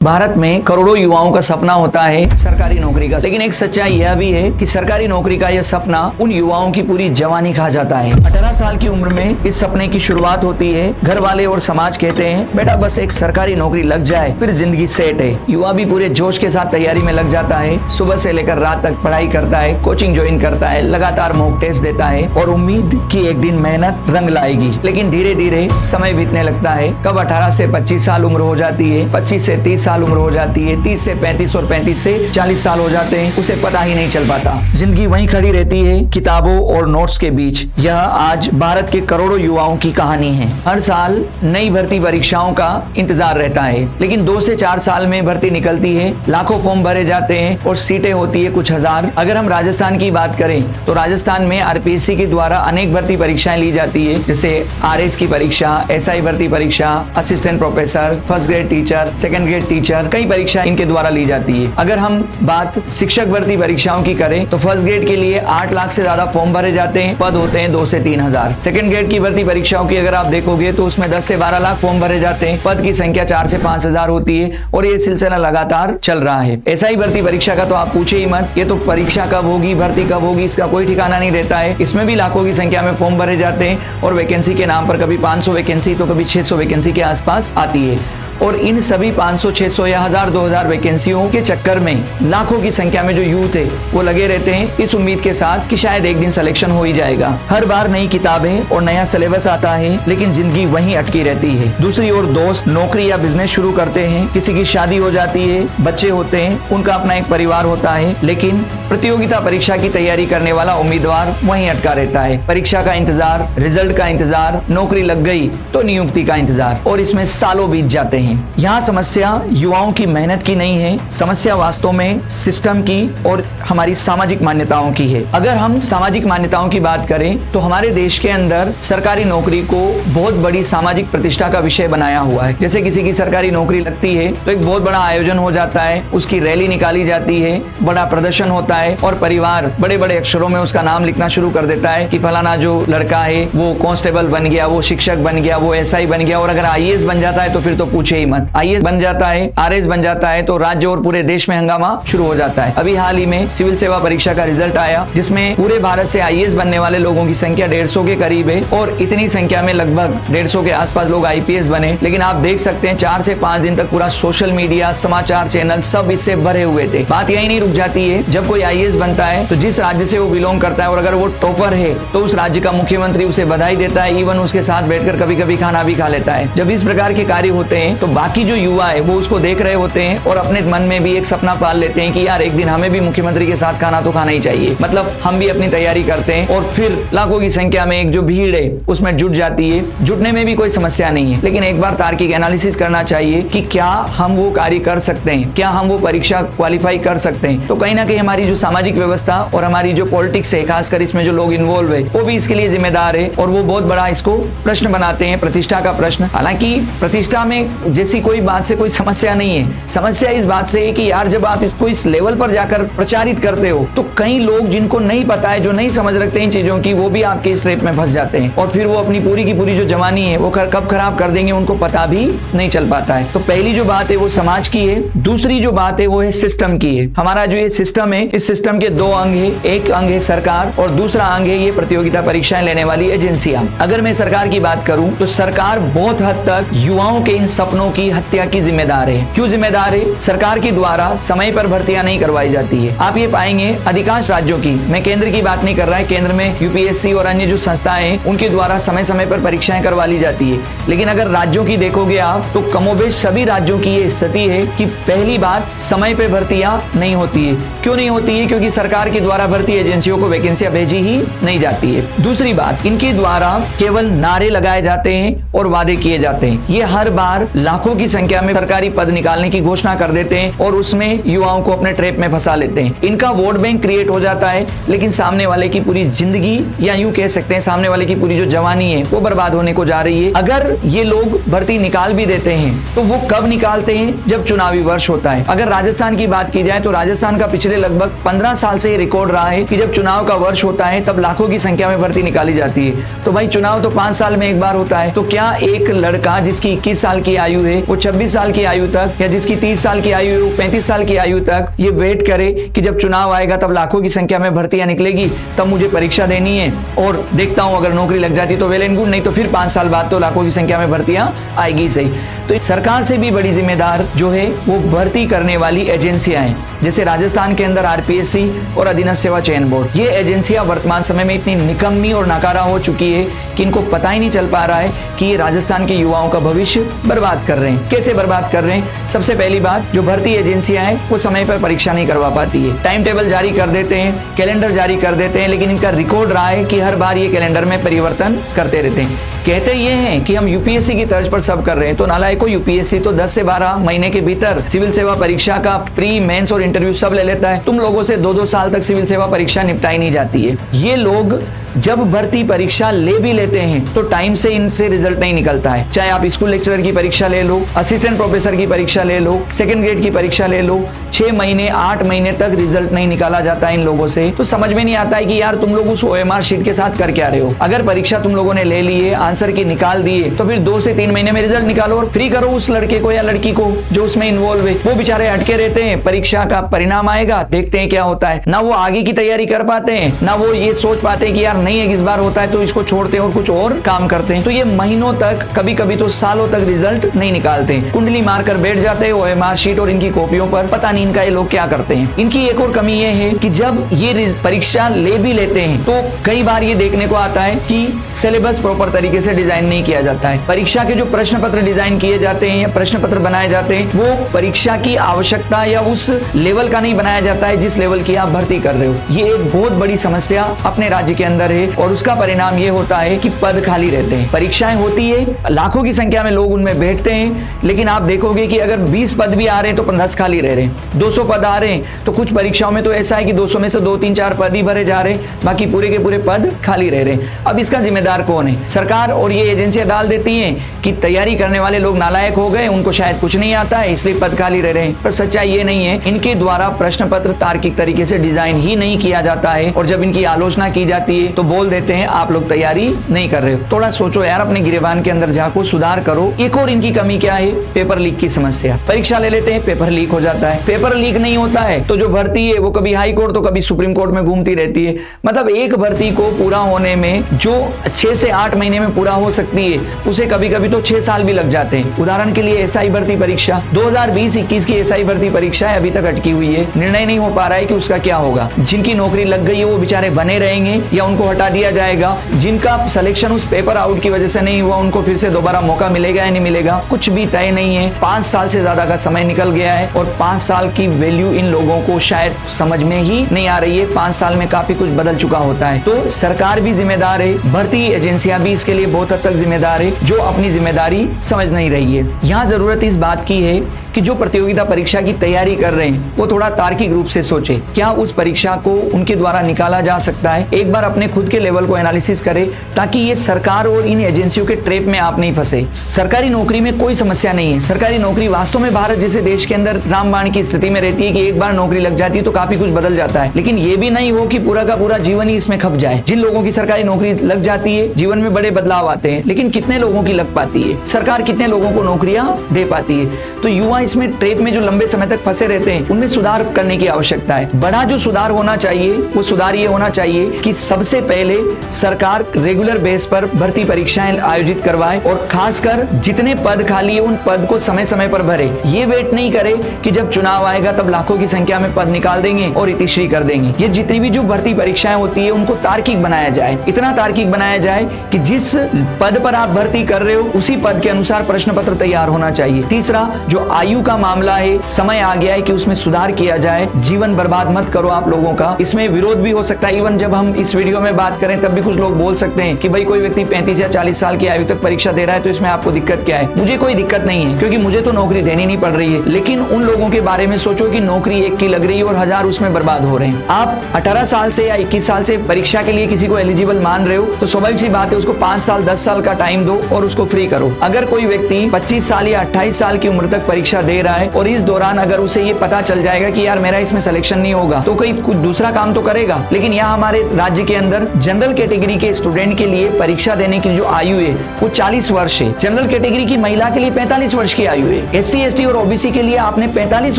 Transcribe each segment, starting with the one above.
भारत में करोड़ों युवाओं का सपना होता है सरकारी नौकरी का, लेकिन एक सच्चाई यह भी है कि सरकारी नौकरी का यह सपना उन युवाओं की पूरी जवानी खा जाता है। 18 साल की उम्र में इस सपने की शुरुआत होती है। घर वाले और समाज कहते हैं बेटा बस एक सरकारी नौकरी लग जाए फिर जिंदगी सेट है। युवा भी पूरे जोश के साथ तैयारी में लग जाता है। सुबह से लेकर रात तक पढ़ाई करता है, कोचिंग ज्वाइन करता है, लगातार मॉक टेस्ट देता है और उम्मीद कि एक दिन मेहनत रंग लाएगी। लेकिन धीरे धीरे समय बीतने लगता है। कब 18 से 25 साल उम्र हो जाती है, 25 से 30 साल उम्र हो जाती है, 30 से 35 और 35 से 40 साल हो जाते हैं, उसे पता ही नहीं चल पाता। जिंदगी वहीं खड़ी रहती है किताबों और नोट्स के बीच। यह आज भारत के करोड़ों युवाओं की कहानी है। हर साल नई भर्ती परीक्षाओं का इंतजार रहता है, लेकिन 2 से 4 साल में भर्ती निकलती है। लाखों फॉर्म भरे जाते हैं और सीटें होती है कुछ हजार। अगर हम राजस्थान की बात करें तो राजस्थान में आरपीएससी के द्वारा अनेक भर्ती परीक्षाएं ली जाती है, जैसे आरएस की परीक्षा, एसआई भर्ती परीक्षा, assistant professor, first grade teacher, second grade teacher, कई परीक्षा इनके द्वारा ली जाती है। अगर हम बात शिक्षक भर्ती परीक्षाओं की करें तो फर्स्ट ग्रेड के लिए 8 लाख से ज्यादा फॉर्म भरे जाते हैं। पद होते हैं 2 से 3 हजार। सेकंड ग्रेड की भर्ती परीक्षाओं की अगर आप देखोगे तो उसमें 10 से 12 लाख फॉर्म भरे जाते हैं। पद की संख्या 4 से 5 हजार होती है और ये सिलसिला लगातार चल रहा है। एसआई भर्ती परीक्षा का तो आप पूछे ही मत। ये तो परीक्षा कब होगी, भर्ती कब होगी, इसका कोई ठिकाना नहीं रहता है। इसमें भी लाखों की संख्या में फॉर्म भरे जाते हैं और वैकेंसी के नाम पर कभी 500 वैकेंसी तो कभी 600 वैकेंसी के आसपास आती है। और इन सभी 500, 600 या 1000, 2000 वैकेंसियों के चक्कर में लाखों की संख्या में जो यूथ है वो लगे रहते हैं इस उम्मीद के साथ कि शायद एक दिन सिलेक्शन हो ही जाएगा। हर बार नई किताबें और नया सिलेबस आता है, लेकिन जिंदगी वहीं अटकी रहती है। दूसरी ओर दोस्त नौकरी या बिजनेस शुरू करते हैं, किसी की शादी हो जाती है, बच्चे होते हैं, उनका अपना एक परिवार होता है, लेकिन प्रतियोगिता परीक्षा की तैयारी करने वाला उम्मीदवार वहीं अटका रहता है। परीक्षा का इंतजार, रिजल्ट का इंतजार, नौकरी लग गई तो नियुक्ति का इंतजार, और इसमें सालों बीत जाते हैं। यहाँ समस्या युवाओं की मेहनत की नहीं है, समस्या वास्तव में सिस्टम की और हमारी सामाजिक मान्यताओं की है। अगर हम सामाजिक मान्यताओं की बात करें तो हमारे देश के अंदर सरकारी नौकरी को बहुत बड़ी सामाजिक प्रतिष्ठा का विषय बनाया हुआ है। जैसे किसी की सरकारी नौकरी लगती है तो एक बहुत बड़ा आयोजन हो जाता है, उसकी रैली निकाली जाती है, बड़ा प्रदर्शन होता है और परिवार बड़े बड़े अक्षरों में उसका नाम लिखना शुरू कर देता है कि फलाना जो लड़का है वो कांस्टेबल बन गया, वो शिक्षक बन गया, वो एसआई बन गया, और अगर आईएएस बन जाता है तो फिर तो पूछे ही मत। आईएएस बन जाता है, आरएस बन जाता है तो राज्य और पूरे देश में हंगामा शुरू हो जाता है। अभी हाल ही में सिविल सेवा परीक्षा का रिजल्ट आया, जिसमें पूरे भारत से आईएएस बनने वाले लोगों की संख्या 150 के करीब है और इतनी संख्या में लगभग 150 के आसपास लोग आईपीएस बने। लेकिन आप देख सकते हैं 4 से 5 दिन तक पूरा सोशल मीडिया, समाचार चैनल सब इससे भरे हुए थे। बात यही नहीं रुक जाती है, जब कोई आईएएस बनता है तो जिस राज्य से वो बिलोंग करता है और अगर वो टॉपर है तो उस राज्य का मुख्यमंत्री उसे बधाई देता है, इवन उसके साथ बैठकर कभी कभी खाना भी खा लेता है। जब इस प्रकार के कार्य होते हैं तो बाकी जो युवा है वो उसको देख रहे होते हैं और अपने मन में भी एक सपना पाल लेते हैं कि यार एक दिन हमें भी मुख्यमंत्री के साथ खाना तो खाना ही चाहिए। मतलब हम भी अपनी तैयारी करते हैं और फिर लाखों की संख्या में एक जो भीड़ है उसमें जुट जाती है। जुटने में भी कोई समस्या नहीं है, लेकिन एक बार तार्किक एनालिसिस करना चाहिए कि क्या हम वो कार्य कर सकते हैं, क्या हम वो परीक्षा क्वालिफाई कर सकते हैं। तो कहीं ना कहीं हमारी जो सामाजिक व्यवस्था और हमारी जो पॉलिटिक्स है, खासकर इसमें जो लोग इन्वॉल्व है, वो भी इसके लिए जिम्मेदार है और वो बहुत बड़ा इसको प्रश्न बनाते हैं, प्रतिष्ठा का प्रश्न। हालांकि प्रतिष्ठा में जैसी कोई बात से कोई समस्या नहीं है। समस्या इस बात से है कि यार जब आप इसको इस लेवल पर जाकर प्रचारित करते हो तो कई लोग जिनको नहीं पता है, जो नहीं समझ रखते इन चीजों की, वो भी आपके इस ट्रैप में फंस जाते हैं और फिर वो अपनी पूरी की पूरी जो जवानी है वो कब खराब कर देंगे उनको पता भी नहीं चल पाता है। तो पहली जो बात है वो समाज की है, दूसरी जो बात है वो है सिस्टम की है। हमारा जो ये सिस्टम है, इस सिस्टम के 2 अंग है, एक अंग है सरकार और दूसरा अंग है ये प्रतियोगिता परीक्षाएं लेने वाली एजेंसियां। अगर मैं सरकार की बात करूं तो सरकार बहुत हद तक युवाओं के इन सपनों की हत्या की जिम्मेदार है। क्यों जिम्मेदार है? सरकार के द्वारा समय पर भर्तियां नहीं करवाई जाती है। आप ये पाएंगे अधिकांश राज्यों की, मैं केंद्र की बात नहीं कर रहा है, केंद्र में यूपीएससी और अन्य जो संस्थाएं हैं उनके द्वारा समय समय पर परीक्षाएं करवा ली जाती है, लेकिन अगर राज्यों की देखोगे आप तो कमोबेश सभी राज्यों की ये स्थिति है कि पहली बात समय पे भर्तियां नहीं होती है। क्यों नहीं होती है? क्योंकि सरकार के द्वारा भर्ती एजेंसियों को वैकेंसियां भेजी ही नहीं जाती है। दूसरी बात, इनके द्वारा केवल नारे लगाए जाते हैं और वादे किए जाते हैं। ये हर बार लाखों की संख्या में सरकारी पद निकालने की घोषणा कर देते हैं और उसमें युवाओं को अपने ट्रैप में फंसा लेते हैं। इनका वोट बैंक क्रिएट हो जाता है, लेकिन सामने वाले की पूरी जिंदगी, या यूं कह सकते हैं सामने वाले की पूरी जो जवानी है वो बर्बाद होने को जा रही है। अगर ये लोग भर्ती निकाल भी देते हैं तो वो कब निकालते हैं? जब चुनावी वर्ष होता है। अगर राजस्थान की बात की जाए तो राजस्थान का पिछले लगभग 15 साल से रिकॉर्ड रहा है कि जब चुनाव का वर्ष होता है तब लाखों की संख्या में भर्ती निकाली जाती है। तो भाई चुनाव तो 5 साल में एक बार होता है, तो क्या एक लड़का जिसकी 21 साल की आयु आयु है वो 26 साल की आयु तक, या जिसकी 30 साल की आयु है 35 साल की आयु तक ये वेट करे कि जब चुनाव आएगा तब लाखों की संख्या में भर्तियां निकलेगी, तब मुझे परीक्षा देनी है और देखता हूं अगर नौकरी लग जाती तो वेल एंड गुड, नहीं तो फिर 5 साल बाद तो लाखों की संख्या में भर्तियां आएगी सही। तो सरकार से भी बड़ी जिम्मेदार जो है वो भर्ती करने वाली एजेंसियां हैं, जैसे राजस्थान के अंदर आरपीएससी और अधीनस्थ सेवा चयन बोर्ड। ये एजेंसियां वर्तमान समय में इतनी निकम्मी और नाकारा हो चुकी है कि इनको पता ही नहीं चल पा रहा है कि ये राजस्थान के युवाओं का भविष्य बर्बाद कर रहे हैं। कैसे बर्बाद कर रहे हैं? सबसे पहली बात, जो भर्ती एजेंसियां हैं वो समय पर परीक्षा नहीं करवा पाती है। टाइम टेबल जारी कर देते हैं, कैलेंडर जारी कर देते हैं, लेकिन इनका रिकॉर्ड रहा है कि हर बार ये कैलेंडर में परिवर्तन करते रहते हैं। कहते ये हैं कि हम यूपीएससी की तर्ज पर सब कर रहे हैं, तो नालायकों यूपीएससी तो 10 से 12 महीने के भीतर सिविल सेवा परीक्षा का प्री मेंस और इंटरव्यू सब ले लेता है। तुम लोगों से 2-2 साल तक सिविल सेवा परीक्षा निपटाई नहीं जाती है। ये लोग जब भर्ती परीक्षा ले भी लेते हैं तो टाइम से इनसे रिजल्ट नहीं निकलता है। चाहे आप स्कूल लेक्चरर की परीक्षा ले लो, असिस्टेंट प्रोफेसर की परीक्षा ले लो, सेकंड ग्रेड की परीक्षा ले लो, 6 महीने 8 महीने तक रिजल्ट नहीं निकाला जाता है इन लोगों से। तो समझ में नहीं आता है कि यार तुम लोग उस ओएमआर शीट के साथ कर क्या रहे हो। अगर परीक्षा तुम लोगों ने ले ली है, आंसर की निकाल दिए, तो फिर 2 से 3 महीने में रिजल्ट निकालो और फ्री करो उस लड़के को या लड़की को जो उसमें इन्वॉल्व है। वो बेचारे अटके रहते हैं, परीक्षा का परिणाम आएगा, देखते हैं क्या होता है। ना वो आगे की तैयारी कर पाते हैं, ना वो ये सोच पाते हैं कि यार नहीं है इस बार होता है तो इसको छोड़ते हैं और कुछ और काम करते हैं। तो ये महीनों तक, कभी कभी तो सालों तक रिजल्ट नहीं निकालते, कुंडली मारकर बैठ जाते हैं ओएमआर शीट और इनकी कॉपियों पर। पता नहीं इनका ये लोग क्या करते हैं। इनकी एक और कमी ये है कि जब ये परीक्षा ले भी लेते हैं तो कई बार ये देखने को आता है कि सिलेबस प्रॉपर तरीके से डिजाइन नहीं किया जाता है। परीक्षा के जो प्रश्न पत्र डिजाइन किए जाते हैं या प्रश्न पत्र बनाए जाते हैं वो परीक्षा की आवश्यकता या उस लेवल का नहीं बनाया जाता है जिस लेवल की आप भर्ती कर रहे हो। ये एक बहुत बड़ी समस्या अपने राज्य के अंदर है और उसका परिणाम ये होता है कि पद खाली रहते हैं। परीक्षाएं होती है, लाखों की संख्या में लोग उनमें बैठते हैं, लेकिन आप देखोगे कि अगर 20 पद भी आ रहे हैं तो 10 खाली रह रहे हैं। 200 पद आ रहे हैं तो कुछ परीक्षाओं में तो ऐसा है कि 200 में से 2-3-4 पद ही भरे जा रहे हैं, बाकी पूरे के पूरे पद खाली रह रहे हैं। अब इसका जिम्मेदार कौन है? सरकार और ये एजेंसियां डाल देती हैं कि तैयारी करने वाले लोग नालायक हो गए, उनको शायद कुछ नहीं आता है इसलिए पद खाली रह रहे हैं। पर सच्चाई ये नहीं है। इनके द्वारा प्रश्न पत्र तार्किक तरीके से डिजाइन ही नहीं किया जाता है और जब इनकी आलोचना की जाती है तो बोल देते हैं आप लोग तैयारी नहीं कर रहे हो। थोड़ा सोचो यार, अपने गिरेबान के अंदर झांको, सुधार करो। एक और इनकी कमी क्या है? पेपर लीक की समस्या। परीक्षा ले लेते हैं, पेपर लीक हो जाता है। पेपर लीक नहीं होता है तो जो भर्ती है वो कभी हाई कोर्ट तो कभी सुप्रीम कोर्ट में घूमती रहती है। मतलब एक भर्ती को पूरा होने में जो 6 से 8 महीने में पूरा हो सकती है उसे कभी कभी तो 6 साल भी लग जाते हैं। उदाहरण के लिए एसआई भर्ती परीक्षा 2020-21 की एसआई भर्ती परीक्षा है, अभी तक अटकी हुई है। निर्णय नहीं हो पा रहा है कि उसका क्या होगा। जिनकी नौकरी लग गई है वो बेचारे बने रहेंगे या उनको हटा दिया जाएगा। जिनका सिलेक्शन उस पेपर आउट की वजह से नहीं हुआ उनको फिर से दोबारा मौका मिलेगा या नहीं मिलेगा, कुछ भी तय नहीं है। 5 साल से ज्यादा का समय निकल गया है और 5 साल की वैल्यू इन लोगों को शायद समझ में ही नहीं आ रही है। 5 साल में काफी कुछ बदल चुका होता है। तो सरकार भी जिम्मेदार है, भर्ती एजेंसियां भी इसके लिए बहुत हद तक जिम्मेदार है जो अपनी जिम्मेदारी समझ नहीं रही है। यहाँ जरूरत इस बात की है कि जो प्रतियोगिता परीक्षा की तैयारी कर रहे हैं वो थोड़ा तार्किक रूप से सोचे, क्या उस परीक्षा को उनके द्वारा निकाला जा सकता है। एक बार अपने खुद के लेवल को एनालिसिस करें ताकि ये सरकार और इन एजेंसियों के ट्रैप में आप नहीं फंसे। सरकारी नौकरी में कोई समस्या नहीं है। सरकारी नौकरी वास्तव में भारत जैसे देश के अंदर रामबाण की स्थिति में रहती है कि एक बार नौकरी लग जाती है तो काफी कुछ बदल जाता है, लेकिन ये भी नहीं हो कि पूरा का पूरा जीवन ही इसमें खप जाए। जिन लोगों की सरकारी नौकरी लग जाती है जीवन में बड़े बदलाव आते हैं, लेकिन कितने लोगों की लग पाती है? सरकार कितने लोगों को नौकरियां दे पाती है? तो युवा इसमें ट्रैप में जो लंबे समय तक फंसे रहते हैं उनमें सुधार करने की आवश्यकता है। बड़ा जो सुधार होना चाहिए वो सुधार ये होना चाहिए कि सबसे पहले सरकार रेगुलर बेस पर भर्ती परीक्षाएं आयोजित करवाए और खासकर जितने पद खाली है उन पद को समय समय पर भरे। ये वेट नहीं करे कि जब चुनाव आएगा तब लाखों की संख्या में पद निकाल देंगे और इतिश्री कर देंगे। ये जितनी भी जो भर्ती परीक्षाएं होती है उनको तार्किक बनाया जाए, इतना तार्किक बनाया जाए कि जिस पद पर आप भर्ती कर रहे हो उसी पद के अनुसार प्रश्न पत्र तैयार होना चाहिए। तीसरा, जो आयु का मामला है, समय आ गया है कि उसमें सुधार किया जाए। जीवन बर्बाद मत करो आप लोगों का। इसमें विरोध भी हो सकता है। इवन जब हम इस वीडियो में बात करें तब भी कुछ लोग बोल सकते हैं कि भाई कोई व्यक्ति 35 या 40 साल की आयु तक परीक्षा दे रहा है तो इसमें आपको दिक्कत क्या है? मुझे कोई दिक्कत नहीं है क्योंकि मुझे तो नौकरी देनी नहीं पड़ रही है, लेकिन उन लोगों के बारे में सोचो कि नौकरी एक की लग रही है और 1000 उसमें बर्बाद हो रहे हैं। आप 18 साल से या 21 साल से परीक्षा के लिए किसी को एलिजिबल मान रहे हो तो स्वाभाविक सी बात है उसको 5 साल 10 साल का टाइम दो और उसको फ्री करो। अगर कोई व्यक्ति 25 साल या 28 साल की उम्र तक परीक्षा दे रहा है और इस दौरान अगर उसे ये पता चल जाएगा कि यार मेरा इसमें सिलेक्शन नहीं होगा तो कोई कुछ दूसरा काम तो करेगा। लेकिन यहाँ हमारे राज्य के अंदर अंदर जनरल कैटेगरी के स्टूडेंट के लिए परीक्षा देने की जो आयु है वो 40 वर्ष है। जनरल कैटेगरी की महिला के लिए 45 वर्ष की आयु है। SC ST और OBC के लिए आपने 45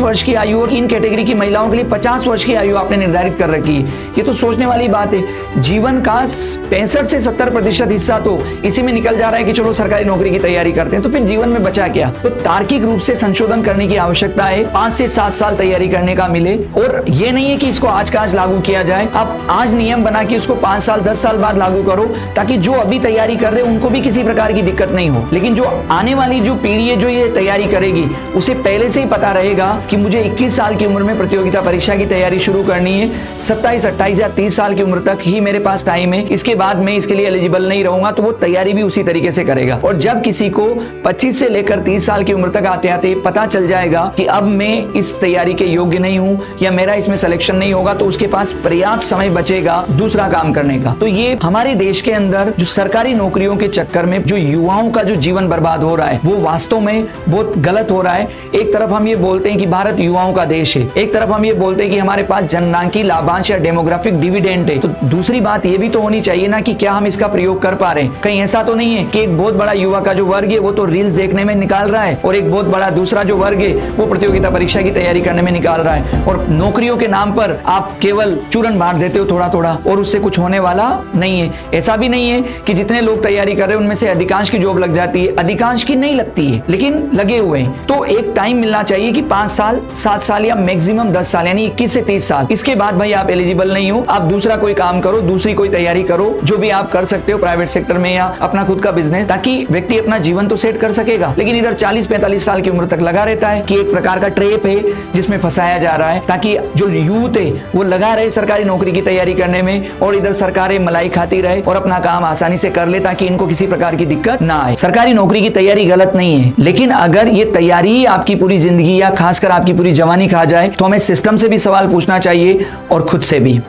वर्ष की आयु और इन कैटेगरी की महिलाओं के लिए 50 वर्ष की आयु आपने निर्धारित कर रखी है। ये तो सोचने वाली बात है। जीवन का 65 से 70% हिस्सा तो इसी में निकल जा रहा है कि चलो सरकारी नौकरी की तैयारी करते हैं, तो फिर जीवन में बचा क्या? तो तार्किक रूप से संशोधन करने की आवश्यकता है। 5 से 7 साल तैयारी करने का मिले, और ये नहीं है कि इसको आज का आज लागू किया जाए। आप आज नियम बना के उसको 5 साल 10 साल बाद लागू करो, ताकि जो अभी तैयारी कर रहे हैं उनको भी किसी प्रकार की दिक्कत नहीं हो। लेकिन जो आने वाली जो पीढ़ी है जो ये तैयारी करेगी, उसे पहले से ही पता रहेगा कि मुझे 21 साल की उम्र में प्रतियोगिता परीक्षा की तैयारी शुरू करनी है। 27, 28 या 30 साल की उम्र तक ही मेरे पास टाइम है, इसके बाद मैं इसके लिए एलिजिबल नहीं रहूंगा। तो वो तैयारी भी उसी तरीके से करेगा। और जब किसी को 25 से लेकर 30 साल की उम्र तक आते आते पता चल जाएगा कि अब मैं इस तैयारी के योग्य नहीं हूं या मेरा इसमें सिलेक्शन नहीं होगा, तो उसके पास पर्याप्त समय बचेगा दूसरा काम करने का। तो ये हमारे देश के अंदर जो सरकारी नौकरियों के चक्कर में जो युवाओं का जो जीवन बर्बाद हो रहा है, वो वास्तव में बहुत गलत हो रहा है। एक तरफ हम ये बोलते हैं कि भारत युवाओं का देश है, एक तरफ हम ये बोलते हैं कि हमारे पास जननांकी लाभांश या डेमोग्राफिक डिविडेंड है। तो दूसरी बात ये भी तो होनी चाहिए ना कि क्या हम इसका प्रयोग कर पा रहे हैं। कहीं ऐसा तो नहीं है कि एक बहुत बड़ा युवा का जो वर्ग है वो तो रील्स देखने में निकाल रहा है, और एक बहुत बड़ा दूसरा जो वर्ग है वो प्रतियोगिता परीक्षा की तैयारी करने में निकाल रहा है, और नौकरियों के नाम पर आप केवल चूरन बांट देते हो थोड़ा थोड़ा, और उससे कुछ होने वाला नहीं है। ऐसा भी नहीं है कि जितने लोग तैयारी कर रहे हैं उनमें से अधिकांश की जॉब लग जाती है, अधिकांश की नहीं लगती है, लेकिन लगे हुए हैं। तो एक टाइम मिलना चाहिए कि 5 साल 7 साल या मैक्सिमम 10 साल, यानी 21 से 30 साल। इसके बाद भाई आप एलिजिबल नहीं हो, आप दूसरा कोई काम करो, दूसरी कोई तैयारी करो, जो भी आप कर सकते हो प्राइवेट सेक्टर में या अपना खुद का बिजनेस, ताकि व्यक्ति अपना जीवन तो सेट कर सकेगा। लेकिन इधर 40-45 साल की उम्र तक लगा रहता है कि एक प्रकार का ट्रेप है जिसमें फंसाया जा रहा है, ताकि जो यूथ है वो लगा रहे सरकारी नौकरी की तैयारी करने में, और इधर सरकारें मलाई खाती रहे और अपना काम आसानी से कर ले, ताकि इनको किसी प्रकार की दिक्कत ना आए। सरकारी नौकरी की तैयारी गलत नहीं है, लेकिन अगर ये तैयारी आपकी पूरी जिंदगी या खासकर आपकी पूरी जवानी खा जाए, तो हमें सिस्टम से भी सवाल पूछना चाहिए और खुद से भी।